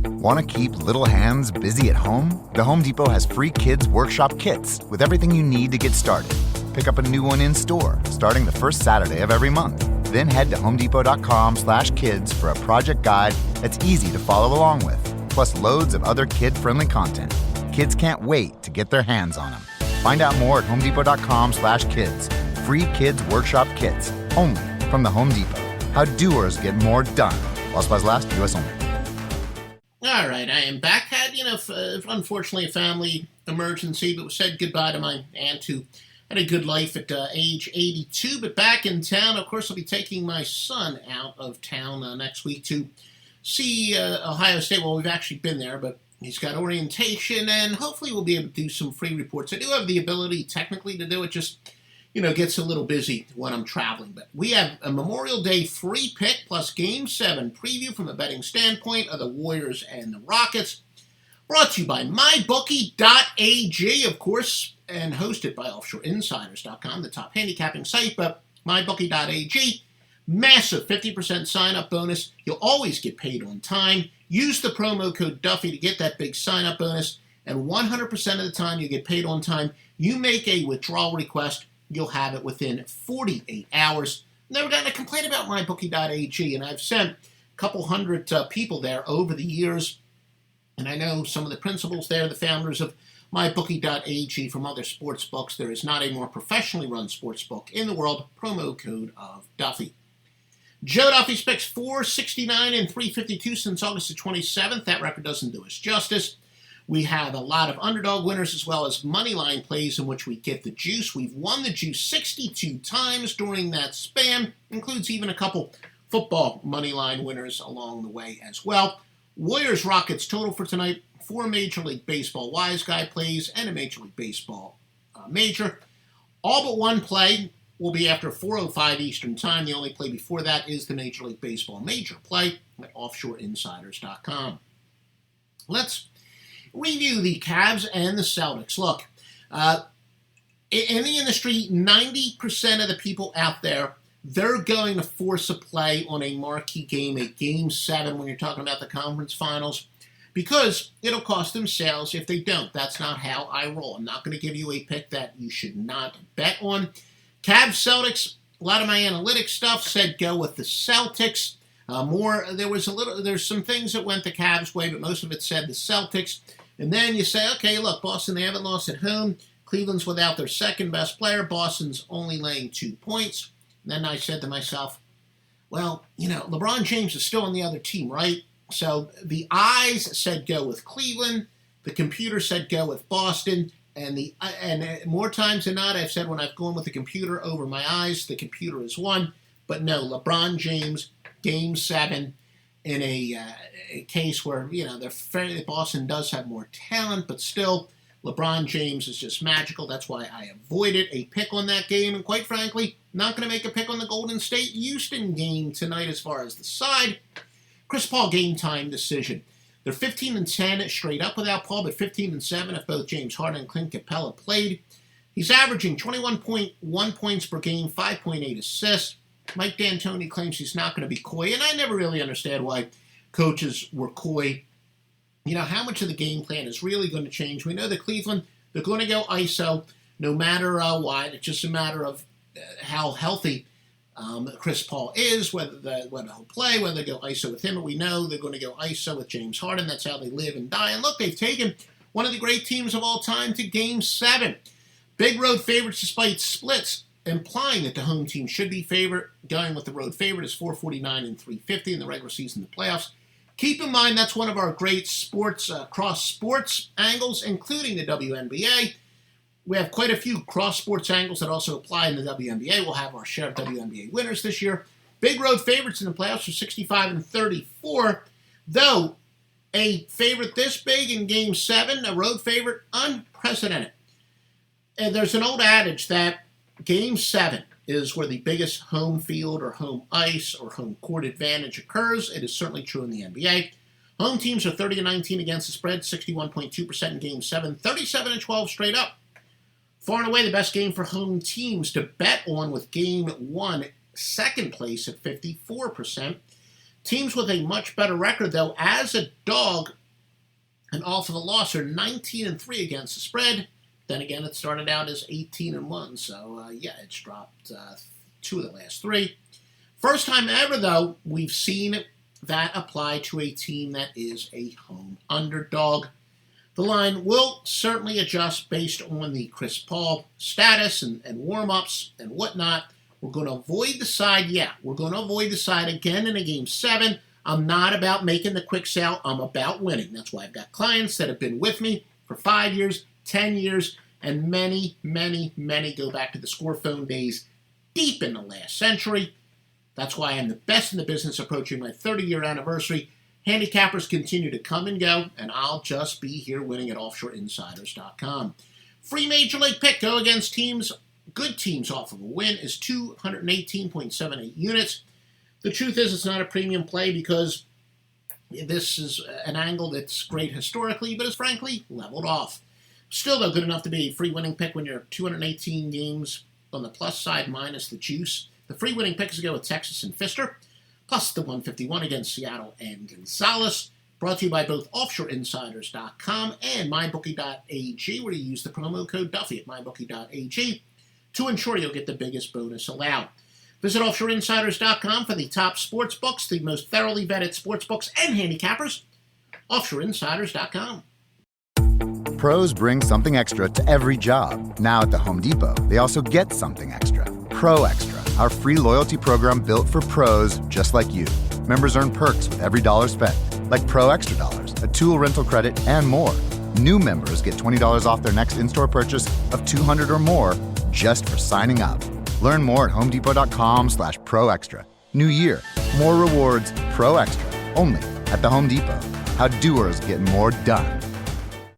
Want to keep little hands busy at home? The Home Depot has free Kids Workshop kits with everything you need to get started. Pick up a new one in store, starting the first Saturday of every month. Then head to homedepot.com/kids for a project guide that's easy to follow along with, plus loads of other kid-friendly content. Kids can't wait to get their hands on them. Find out more at homedepot.com/kids. Free Kids Workshop kits, only from the Home Depot. How doers get more done. While supplies last, U.S. only. All right, I am back. Had, unfortunately, a family emergency, but said goodbye to my aunt who had a good life at age 82. But back in town, of course, I'll be taking my son out of town next week to see Ohio State. Well, we've actually been there, but he's got orientation, and hopefully we'll be able to do some free reports. I do have the ability technically to do it, just gets a little busy when I'm traveling. But we have a Memorial Day free pick plus Game 7 preview from a betting standpoint of the Warriors and the Rockets. Brought to you by MyBookie.ag, of course, and hosted by OffshoreInsiders.com, the top handicapping site. But MyBookie.ag, massive 50% sign-up bonus. You'll always get paid on time. Use the promo code Duffy to get that big sign-up bonus. And 100% of the time you get paid on time. You make a withdrawal request, you'll have it within 48 hours. Never gotten a complaint about MyBookie.ag, and I've sent a couple hundred people there over the years, and I know some of the principals there, the founders of MyBookie.ag from other sports books. There is not a more professionally run sports book in the world. Promo code of Duffy. Joe Duffy's picks 469 and 352 since August the 27th. That record doesn't do us justice. We have a lot of underdog winners as well as money line plays in which we get the juice. We've won the juice 62 times during that span. Includes even a couple football money line winners along the way as well. Warriors Rockets total for tonight. 4 Major League Baseball Wise Guy plays and a Major League Baseball major. All but one play will be after 4:05 Eastern Time. The only play before that is the Major League Baseball major play at OffshoreInsiders.com. Let's review the Cavs and the Celtics. Look, in the industry, 90% of the people out there, they're going to force a play on a marquee game, a Game 7 when you're talking about the conference finals, because it'll cost them sales if they don't. That's not how I roll. I'm not going to give you a pick that you should not bet on. Cavs, Celtics, a lot of my analytics stuff said go with the Celtics. There's some things that went the Cavs' way, but most of it said the Celtics. And then you say, okay, look, Boston, they haven't lost at home. Cleveland's without their second best player. Boston's only laying 2 points. And then I said to myself, well, LeBron James is still on the other team, right? So the eyes said go with Cleveland. The computer said go with Boston. And more times than not, I've said when I've gone with the computer over my eyes, the computer has won. But no, LeBron James, Game 7, in a case where, Boston does have more talent, but still, LeBron James is just magical. That's why I avoided a pick on that game. And quite frankly, not going to make a pick on the Golden State-Houston game tonight as far as the side. Chris Paul game time decision. They're 15-10 straight up without Paul, but 15-7 if both James Harden and Clint Capella played. He's averaging 21.1 points per game, 5.8 assists. Mike D'Antoni claims he's not going to be coy, and I never really understand why coaches were coy. How much of the game plan is really going to change? We know that Cleveland, they're going to go ISO no matter what. It's just a matter of how healthy Chris Paul is, whether he'll play, whether they go ISO with him. But we know they're going to go ISO with James Harden. That's how they live and die. And look, they've taken one of the great teams of all time to Game 7. Big road favorites despite splits, implying that the home team should be favored. Going with the road favorite is 449 and 350 in the regular season and the playoffs. Keep in mind that's one of our great cross-sports angles, including the WNBA. We have quite a few cross-sports angles that also apply in the WNBA. We'll have our share of WNBA winners this year. Big road favorites in the playoffs are 65 and 34, though a favorite this big in Game 7, a road favorite, unprecedented. And there's an old adage that Game 7 is where the biggest home field or home ice or home court advantage occurs. It is certainly true in the NBA. Home teams are 30-19 against the spread, 61.2% in Game 7, 37-12 straight up. Far and away the best game for home teams to bet on with Game 1, second place at 54%. Teams with a much better record, though, as a dog and all for the loss are 19-3 against the spread. Then again, it started out as 18-1, so it's dropped 2 of the last 3. First time ever, though, we've seen that apply to a team that is a home underdog. The line will certainly adjust based on the Chris Paul status and warm-ups and whatnot. We're going to avoid the side, we're going to avoid the side again in a Game 7. I'm not about making the quick sale. I'm about winning. That's why I've got clients that have been with me for 5 years, 10 years, and many, many, many go back to the score phone days deep in the last century. That's why I'm the best in the business approaching my 30-year anniversary. Handicappers continue to come and go, and I'll just be here winning at offshoreinsiders.com. Free Major League pick, go against teams, good teams off of a win, is 218.78 units. The truth is it's not a premium play because this is an angle that's great historically, but is frankly leveled off. Still, though, good enough to be a free winning pick when you're 218 games on the plus side minus the juice. The free winning pick is to go with Texas and Pfister, plus the 151 against Seattle and Gonzalez. Brought to you by both offshoreinsiders.com and mybookie.ag, where you use the promo code Duffy at mybookie.ag to ensure you'll get the biggest bonus allowed. Visit offshoreinsiders.com for the top sports books, the most thoroughly vetted sports books and handicappers. Offshoreinsiders.com. Pros bring something extra to every job. Now at the Home Depot, they also get something extra. Pro Extra, our free loyalty program built for pros just like you. Members earn perks with every dollar spent, like Pro Extra Dollars, a tool rental credit, and more. New members get $20 off their next in-store purchase of $200 or more just for signing up. Learn more at homedepot.com/Pro Extra. New year, more rewards, Pro Extra, only at the Home Depot. How doers get more done.